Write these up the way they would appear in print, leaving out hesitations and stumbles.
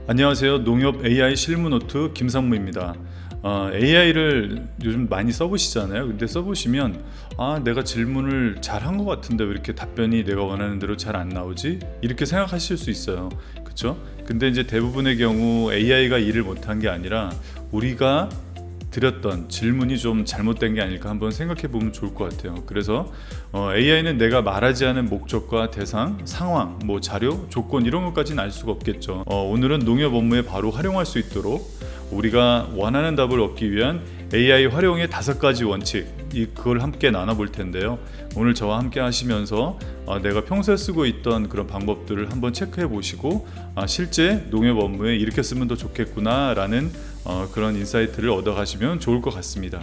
안녕하세요. 농협 AI 실무노트 김상무입니다. AI를 요즘 많이 써보시잖아요. 근데 써보시면 내가 질문을 잘 한 것 같은데 왜 이렇게 답변이 내가 원하는 대로 잘 안 나오지? 이렇게 생각하실 수 있어요. 그렇죠? 근데 이제 대부분의 경우 AI가 일을 못한 게 아니라 우리가 드렸던 질문이 좀 잘못된 게 아닐까 한번 생각해 보면 좋을 것 같아요. 그래서 AI는 내가 말하지 않은 목적과 대상, 상황, 자료, 조건 이런 것까지는 알 수가 없겠죠. 오늘은 농협 업무에 바로 활용할 수 있도록 우리가 원하는 답을 얻기 위한 AI 활용의 5가지 원칙, 그걸 함께 나눠볼 텐데요. 오늘 저와 함께 하시면서 내가 평소에 쓰고 있던 그런 방법들을 한번 체크해 보시고 실제 농협 업무에 이렇게 쓰면 더 좋겠구나 라는 그런 인사이트를 얻어 가시면 좋을 것 같습니다.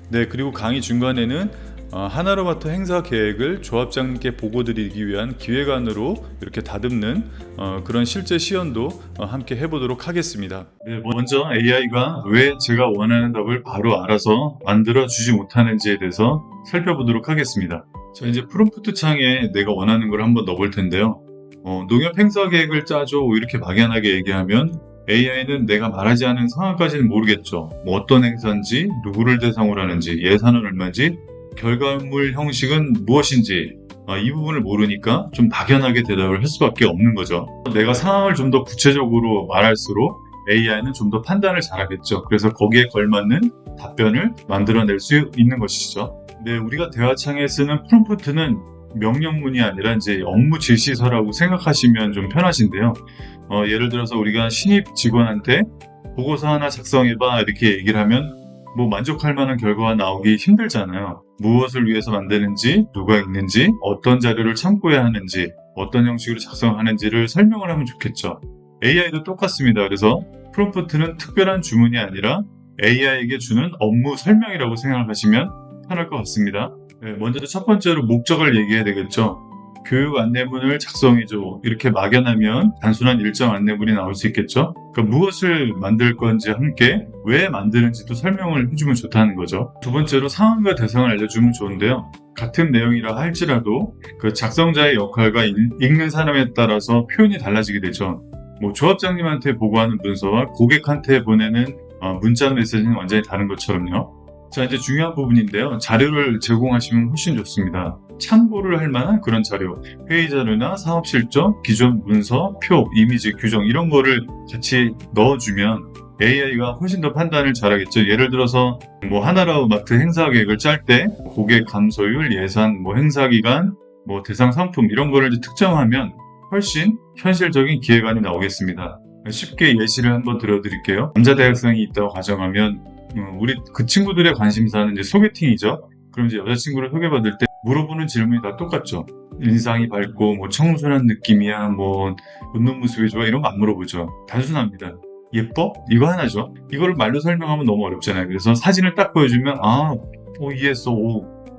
네, 그리고 강의 중간에는 하나로마트 행사 계획을 조합장님께 보고 드리기 위한 기획안으로 이렇게 다듬는 그런 실제 시연도 함께 해보도록 하겠습니다. 네, 먼저 AI가 왜 제가 원하는 답을 바로 알아서 만들어 주지 못하는지에 대해서 살펴보도록 하겠습니다. 자, 이제 프롬프트 창에 내가 원하는 걸 한번 넣어볼 텐데요. 농협 행사 계획을 짜줘 이렇게 막연하게 얘기하면 AI는 내가 말하지 않은 상황까지는 모르겠죠. 어떤 행사인지, 누구를 대상으로 하는지, 예산은 얼마인지, 결과물 형식은 무엇인지 이 부분을 모르니까 좀 막연하게 대답을 할 수밖에 없는 거죠. 내가 상황을 좀 더 구체적으로 말할수록 AI는 좀 더 판단을 잘하겠죠. 그래서 거기에 걸맞는 답변을 만들어낼 수 있는 것이죠. 네, 우리가 대화창에 쓰는 프롬프트는 명령문이 아니라 이제 업무 지시서라고 생각하시면 좀 편하신데요. 예를 들어서 우리가 신입 직원한테 보고서 하나 작성해봐 이렇게 얘기를 하면 만족할 만한 결과가 나오기 힘들잖아요. 무엇을 위해서 만드는지, 누가 있는지, 어떤 자료를 참고해야 하는지, 어떤 형식으로 작성하는지를 설명을 하면 좋겠죠. AI도 똑같습니다. 그래서 프롬프트는 특별한 주문이 아니라 AI에게 주는 업무 설명이라고 생각하시면 편할 것 같습니다. 네, 먼저 첫 번째로 목적을 얘기해야 되겠죠. 교육 안내문을 작성해줘 이렇게 막연하면 단순한 일정 안내문이 나올 수 있겠죠. 그러니까 무엇을 만들 건지 함께 왜 만드는지도 설명을 해주면 좋다는 거죠. 두 번째로 상황과 대상을 알려주면 좋은데요. 같은 내용이라 할지라도 그 작성자의 역할과 읽는 사람에 따라서 표현이 달라지게 되죠. 조합장님한테 보고하는 문서와 고객한테 보내는 문자 메시지는 완전히 다른 것처럼요. 자, 이제 중요한 부분인데요. 자료를 제공하시면 훨씬 좋습니다. 참고를 할 만한 그런 자료, 회의 자료나 사업 실적, 기존 문서, 표, 이미지, 규정 이런 거를 같이 넣어주면 AI가 훨씬 더 판단을 잘하겠죠. 예를 들어서 하나로마트 행사 계획을 짤 때 고객 감소율, 예산, 행사 기간, 대상 상품 이런 거를 이제 특정하면 훨씬 현실적인 기획안이 나오겠습니다. 쉽게 예시를 한번 들어드릴게요. 남자 대학생이 있다고 가정하면 우리 그 친구들의 관심사는 이제 소개팅이죠. 그럼 이제 여자친구를 소개받을 때 물어보는 질문이 다 똑같죠. 인상이 밝고 청순한 느낌이야, 웃는 모습이 좋아 이런 거 안 물어보죠. 단순합니다. 예뻐? 이거 하나죠. 이거를 말로 설명하면 너무 어렵잖아요. 그래서 사진을 딱 보여주면 이해했어,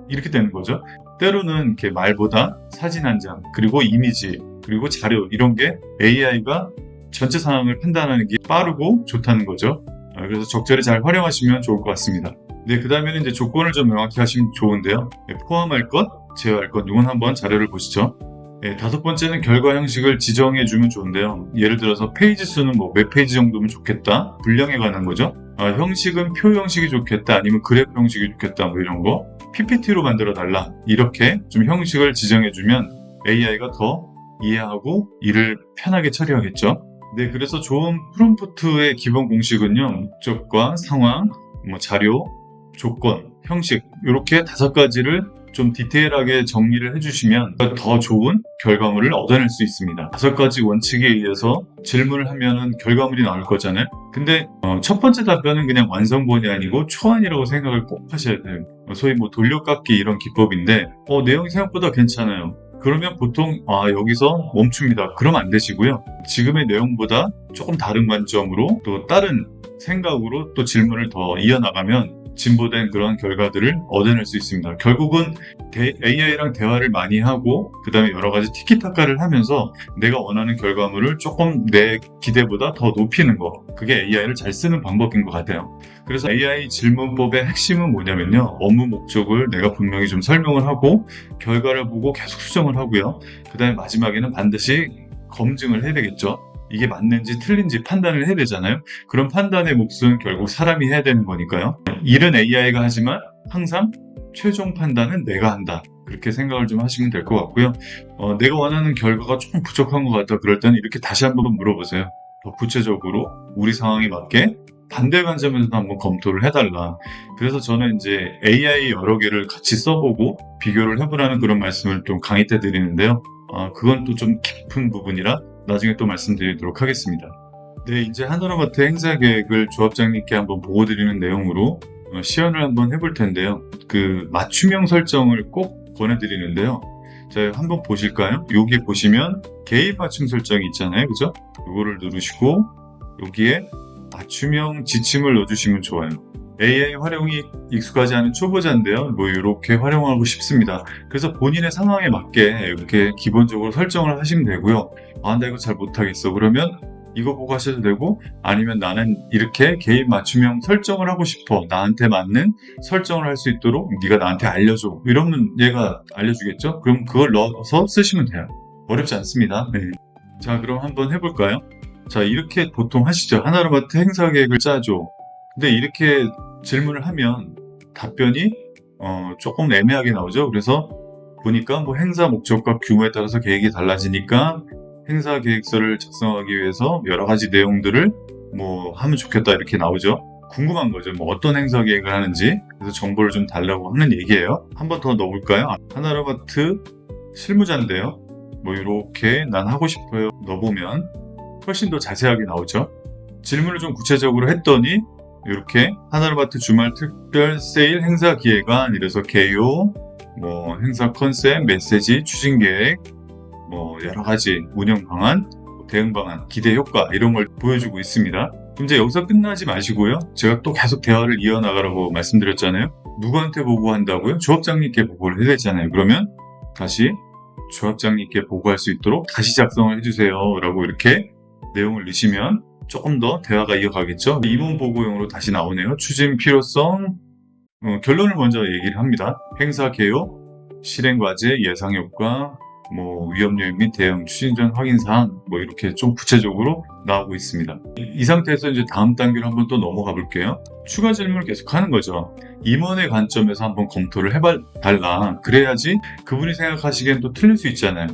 이렇게 되는 거죠. 때로는 이렇게 말보다 사진 한 장, 그리고 이미지, 그리고 자료 이런 게 AI가 전체 상황을 판단하는 게 빠르고 좋다는 거죠. 그래서 적절히 잘 활용하시면 좋을 것 같습니다. 네, 그 다음에는 이제 조건을 좀 명확히 하시면 좋은데요. 포함할 것, 제어할 것, 이건 한번 자료를 보시죠. 네, 5번째는 결과 형식을 지정해주면 좋은데요. 예를 들어서 페이지 수는 몇 페이지 정도면 좋겠다. 분량에 관한 거죠. 형식은 표 형식이 좋겠다. 아니면 그래프 형식이 좋겠다. 이런 거. PPT로 만들어 달라. 이렇게 좀 형식을 지정해주면 AI가 더 이해하고 일을 편하게 처리하겠죠. 네, 그래서 좋은 프롬프트의 기본 공식은요. 목적과 상황, 자료, 조건, 형식 이렇게 5가지를 좀 디테일하게 정리를 해주시면 더 좋은 결과물을 얻어낼 수 있습니다. 5가지 원칙에 의해서 질문을 하면은 결과물이 나올 거잖아요. 근데 첫 번째 답변은 그냥 완성본이 아니고 초안이라고 생각을 꼭 하셔야 돼요. 소위 돌려깎기 이런 기법인데 내용이 생각보다 괜찮아요. 그러면 보통 여기서 멈춥니다. 그러면 안 되시고요. 지금의 내용보다 조금 다른 관점으로 또 다른 생각으로 또 질문을 더 이어나가면 진보된 그런 결과들을 얻어낼 수 있습니다. 결국은 AI랑 대화를 많이 하고 그 다음에 여러 가지 티키타카를 하면서 내가 원하는 결과물을 조금 내 기대보다 더 높이는 거, 그게 AI를 잘 쓰는 방법인 것 같아요. 그래서 AI 질문법의 핵심은 뭐냐면요, 업무 목적을 내가 분명히 좀 설명을 하고 결과를 보고 계속 수정을 하고요. 그 다음에 마지막에는 반드시 검증을 해야 되겠죠. 이게 맞는지 틀린지 판단을 해야 되잖아요. 그런 판단의 몫은 결국 사람이 해야 되는 거니까요. 일은 AI가 하지만 항상 최종 판단은 내가 한다. 그렇게 생각을 좀 하시면 될 것 같고요. 내가 원하는 결과가 조금 부족한 것 같다. 그럴 때는 이렇게 다시 한번 물어보세요. 더 구체적으로 우리 상황에 맞게 반대 관점에서도 한번 검토를 해달라. 그래서 저는 이제 AI 여러 개를 같이 써보고 비교를 해보라는 그런 말씀을 좀 강의 때 드리는데요. 그건 또 좀 깊은 부분이라 나중에 또 말씀드리도록 하겠습니다. 네, 이제 하나로마트 행사 계획을 조합장님께 한번 보고 드리는 내용으로 시연을 한번 해볼 텐데요. 그 맞춤형 설정을 꼭 권해드리는데요. 자, 한번 보실까요? 여기 보시면 개인 맞춤 설정이 있잖아요. 그죠? 이거를 누르시고 여기에 맞춤형 지침을 넣어주시면 좋아요. AI 활용이 익숙하지 않은 초보자인데요. 뭐 이렇게 활용하고 싶습니다. 그래서 본인의 상황에 맞게 이렇게 기본적으로 설정을 하시면 되고요. 나 이거 잘 못하겠어. 그러면 이거 보고 하셔도 되고, 아니면 나는 이렇게 개인 맞춤형 설정을 하고 싶어. 나한테 맞는 설정을 할 수 있도록 네가 나한테 알려줘. 이러면 얘가 알려주겠죠? 그럼 그걸 넣어서 쓰시면 돼요. 어렵지 않습니다. 네. 자, 그럼 한번 해볼까요? 자, 이렇게 보통 하시죠. 하나로마트 행사 계획을 짜줘. 근데 이렇게 질문을 하면 답변이 조금 애매하게 나오죠. 그래서 보니까 뭐 행사 목적과 규모에 따라서 계획이 달라지니까 행사 계획서를 작성하기 위해서 여러 가지 내용들을 뭐 하면 좋겠다 이렇게 나오죠. 궁금한 거죠. 뭐 어떤 행사 계획을 하는지. 그래서 정보를 좀 달라고 하는 얘기예요. 한 번 더 넣어볼까요? 하나로마트 실무자인데요. 뭐 이렇게 난 하고 싶어요. 넣어보면 훨씬 더 자세하게 나오죠. 질문을 좀 구체적으로 했더니 이렇게 하나로마트 주말 특별 세일 행사 기획안, 이래서 개요, 뭐 행사 컨셉, 메시지, 추진 계획, 뭐 여러 가지 운영 방안, 대응 방안, 기대 효과 이런 걸 보여주고 있습니다. 이제 여기서 끝나지 마시고요. 제가 또 계속 대화를 이어나가라고 말씀드렸잖아요. 누구한테 보고한다고요? 조합장님께 보고를 해야 되잖아요. 그러면 다시 조합장님께 보고할 수 있도록 다시 작성을 해주세요 라고 이렇게 내용을 넣으시면 조금 더 대화가 이어가겠죠. 임원 보고용으로 다시 나오네요. 추진 필요성, 결론을 먼저 얘기를 합니다. 행사 개요, 실행 과제, 예상 효과, 뭐 위험 요인 및 대응 추진 전 확인 사항, 뭐 이렇게 좀 구체적으로 나오고 있습니다. 이 상태에서 이제 다음 단계로 한번 또 넘어가 볼게요. 추가 질문을 계속 하는 거죠. 임원의 관점에서 한번 검토를 해달라. 그래야지 그분이 생각하시기엔 또 틀릴 수 있잖아요.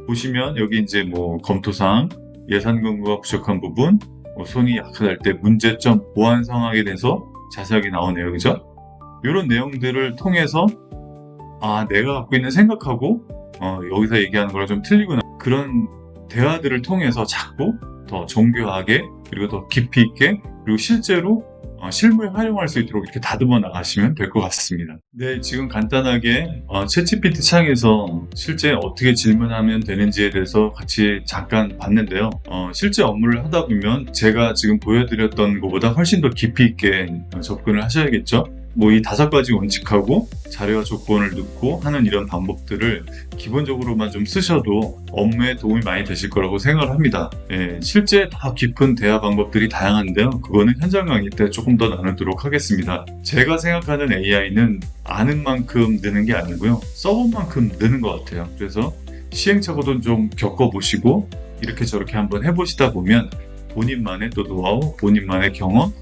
보시면 여기 이제 뭐 검토사항, 예산 근거가 부족한 부분, 손이 약하다 때 문제점, 보완 상황에 대해서 자세하게 나오네요. 그죠? 이런 내용들을 통해서 내가 갖고 있는 생각하고 여기서 얘기하는 거랑 좀 틀리구나. 그런 대화들을 통해서 자꾸 더 정교하게, 그리고 더 깊이 있게, 그리고 실제로 실무에 활용할 수 있도록 이렇게 다듬어 나가시면 될 것 같습니다. 네, 지금 간단하게 챗GPT 창에서 실제 어떻게 질문하면 되는지에 대해서 같이 잠깐 봤는데요. 실제 업무를 하다 보면 제가 지금 보여드렸던 것보다 훨씬 더 깊이 있게 접근을 하셔야겠죠. 뭐 이 5가지 원칙하고 자료와 조건을 넣고 하는 이런 방법들을 기본적으로만 좀 쓰셔도 업무에 도움이 많이 되실 거라고 생각을 합니다. 실제 더 깊은 대화 방법들이 다양한데요. 그거는 현장 강의 때 조금 더 나누도록 하겠습니다. 제가 생각하는 AI는 아는 만큼 느는 게 아니고요. 써본 만큼 느는 것 같아요. 그래서 시행착오도 좀 겪어보시고 이렇게 저렇게 한번 해보시다 보면 본인만의 또 노하우, 본인만의 경험,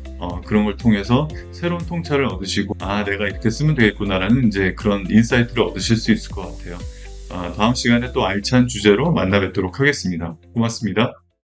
그런 걸 통해서 새로운 통찰을 얻으시고 내가 이렇게 쓰면 되겠구나라는 이제 그런 인사이트를 얻으실 수 있을 것 같아요. 다음 시간에 또 알찬 주제로 만나 뵙도록 하겠습니다. 고맙습니다.